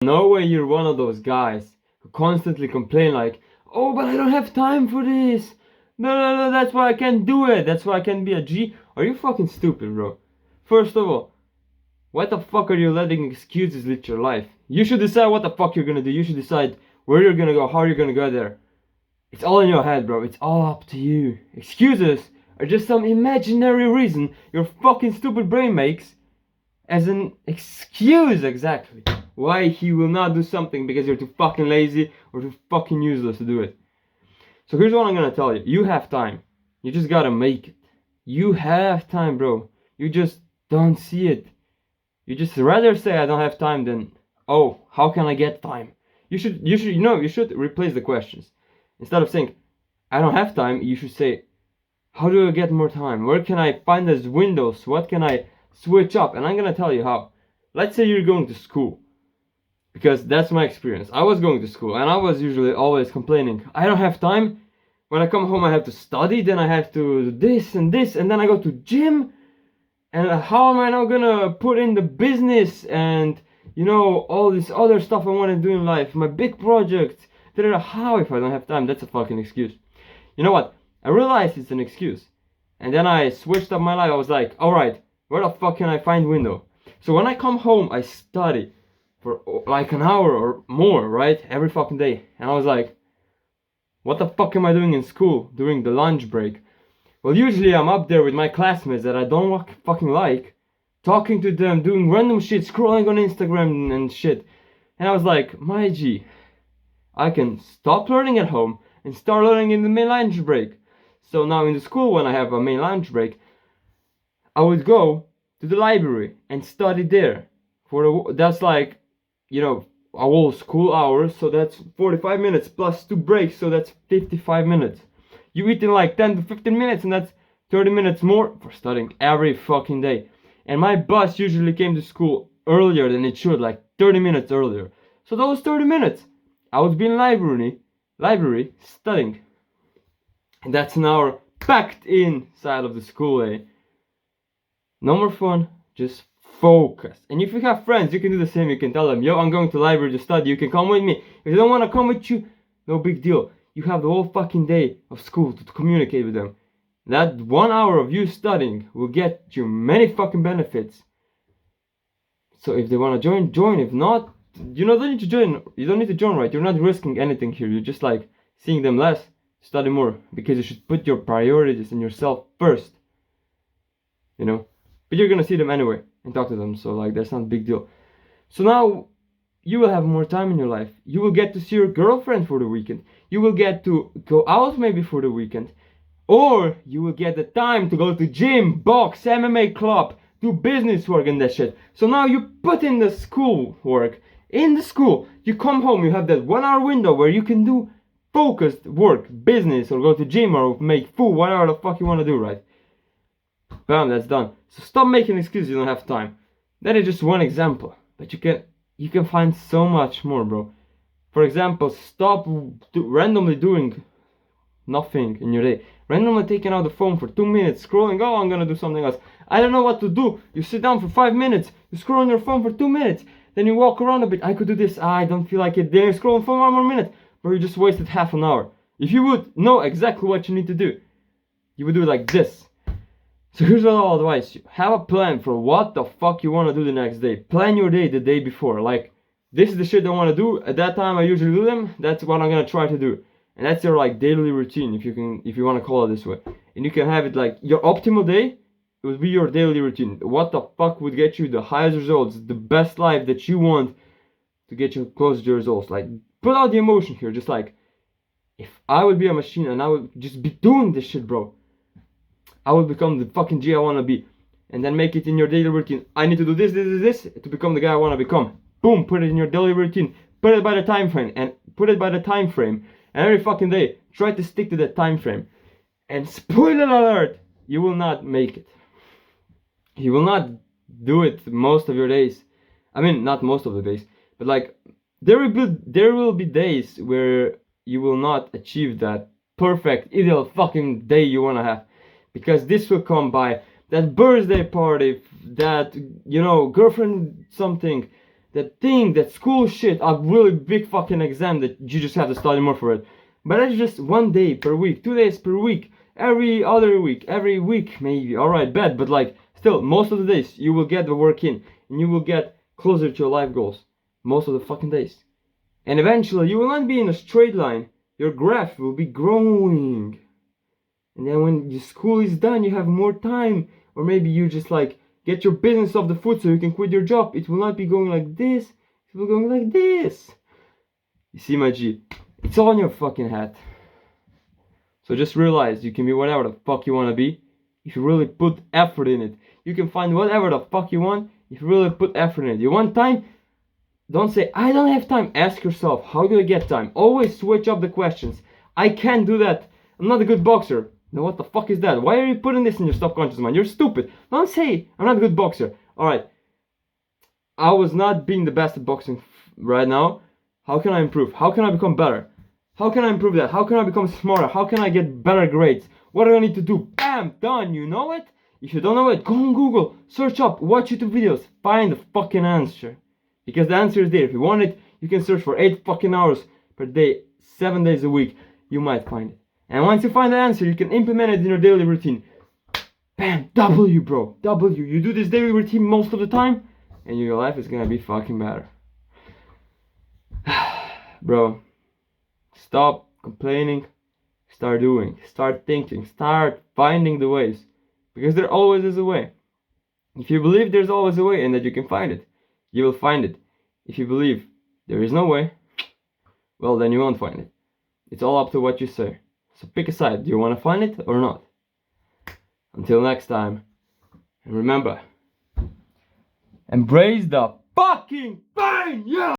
No way you're one of those guys who constantly complain like, oh, but I don't have time for this. No, that's why I can't do it. That's why I can't be a G. Are you fucking stupid, bro? First of all, what the fuck are you letting excuses lead your life? You should decide what the fuck you're gonna do. You should decide where you're gonna go, how you're gonna go there. It's all in your head, bro. It's all up to you. Excuses are just some imaginary reason your fucking stupid brain makes as an excuse, exactly, why he will not do something because you're too fucking lazy or too fucking useless to do it. So here's what I'm gonna tell you. You have time. You just gotta make it. You have time, bro. You just don't see it. You just rather say I don't have time than, oh, how can I get time? You should replace the questions. Instead of saying, I don't have time, you should say, how do I get more time? Where can I find those windows? What can I switch up? And I'm gonna tell you how. Let's say you're going to school. Because that's my experience. I was going to school and I was usually always complaining, I don't have time. When I come home I have to study, then I have to do this, and then I go to gym. And how am I now gonna put in the business and, all this other stuff I want to do in life, my big projects? How if I don't have time? That's a fucking excuse. You know what? I realized it's an excuse. And then I switched up my life. I was like, alright, where the fuck can I find window? So when I come home, I study for like an hour or more, right? Every fucking day. And I was like, what the fuck am I doing in school during the lunch break? Well, usually I'm up there with my classmates that I don't fucking like, talking to them, doing random shit, scrolling on Instagram and shit. And I was like, my G, I can stop learning at home and start learning in the main lunch break. So now in the school, when I have a main lunch break, I would go to the library and study there. That's like, a whole school hour, so that's 45 minutes plus 2 breaks, so that's 55 minutes. You eat in like 10 to 15 minutes, and that's 30 minutes more for studying every fucking day. And my bus usually came to school earlier than it should, like 30 minutes earlier. So those 30 minutes, I would be in library studying. And that's an hour packed inside of the school, eh? No more fun, just focus. And if you have friends, you can do the same. You can tell them, yo, I'm going to library to study, you can come with me. If they don't want to come with you, no big deal. You have the whole fucking day of school to communicate with them. That 1 hour of you studying will get you many fucking benefits. So if they want to join. If not, you don't need to join. You don't need to join, right? You're not risking anything here. You're just like seeing them less, study more. Because you should put your priorities and yourself first. But you're gonna see them anyway and talk to them. So like that's not a big deal. So now you will have more time in your life. You will get to see your girlfriend for the weekend. You will get to go out maybe for the weekend. Or you will get the time to go to gym, box, MMA club, do business work and that shit. So now you put in the school work. In the school, you come home, you have that 1 hour window where you can do focused work, business, or go to gym or make food, whatever the fuck you want to do, right? Bam, that's done. So stop making excuses you don't have time. That is just one example. But you can find so much more, bro. For example, stop randomly doing nothing in your day. Randomly taking out the phone for 2 minutes, scrolling, oh, I'm gonna do something else. I don't know what to do. You sit down for 5 minutes, you scroll on your phone for 2 minutes, then you walk around a bit, I could do this, I don't feel like it, then you scroll for 1 more minute, bro, you just wasted half an hour. If you would know exactly what you need to do, you would do it like this. So here's what I'll advise you. Have a plan for what the fuck you want to do the next day. Plan your day the day before. Like, this is the shit I want to do. At that time I usually do them. That's what I'm gonna try to do. And that's your like daily routine, if you want to call it this way. And you can have it like your optimal day. It would be your daily routine. What the fuck would get you the highest results, the best life that you want to get you close to your results. Like, put out the emotion here. Just like, if I would be a machine and I would just be doing this shit, bro, I will become the fucking G I want to be. And then make it in your daily routine. I need to do this to become the guy I want to become. Boom, put it in your daily routine. Put it by the time frame. And every fucking day, try to stick to that time frame. And spoiler alert, you will not make it. You will not do it most of your days. I mean, not most of the days. But like, there will be days where you will not achieve that perfect, ideal fucking day you want to have. Because this will come by that birthday party, that, girlfriend something, that thing, that school shit, a really big fucking exam that you just have to study more for it. But that's just 1 day per week, 2 days per week, every other week, every week maybe. Alright, bad, but like, still, most of the days you will get the work in and you will get closer to your life goals. Most of the fucking days. And eventually you will not be in a straight line. Your graph will be growing. And then when your school is done, you have more time. Or maybe you just like get your business off the foot so you can quit your job. It will not be going like this. It will go like this. You see, my G? It's all in your fucking head. So just realize you can be whatever the fuck you want to be if you really put effort in it. You can find whatever the fuck you want if you really put effort in it. You want time? Don't say, I don't have time. Ask yourself, how do I get time? Always switch up the questions. I can't do that. I'm not a good boxer. Now what the fuck is that? Why are you putting this in your subconscious mind? You're stupid. Don't say, I'm not a good boxer. Alright. I was not being the best at boxing right now. How can I improve? How can I become better? How can I improve that? How can I become smarter? How can I get better grades? What do I need to do? Bam! Done! You know it? If you don't know it, go on Google. Search up. Watch YouTube videos. Find the fucking answer. Because the answer is there. If you want it, you can search for 8 fucking hours per day, 7 days a week. You might find it. And once you find the answer, you can implement it in your daily routine. Bam! W, bro. W. You do this daily routine most of the time, and your life is gonna be fucking better. Bro, stop complaining. Start doing. Start thinking. Start finding the ways. Because there always is a way. If you believe there's always a way and that you can find it, you will find it. If you believe there is no way, well, then you won't find it. It's all up to what you say. So pick a side. Do you want to find it or not? Until next time. And remember, embrace the fucking pain, yeah!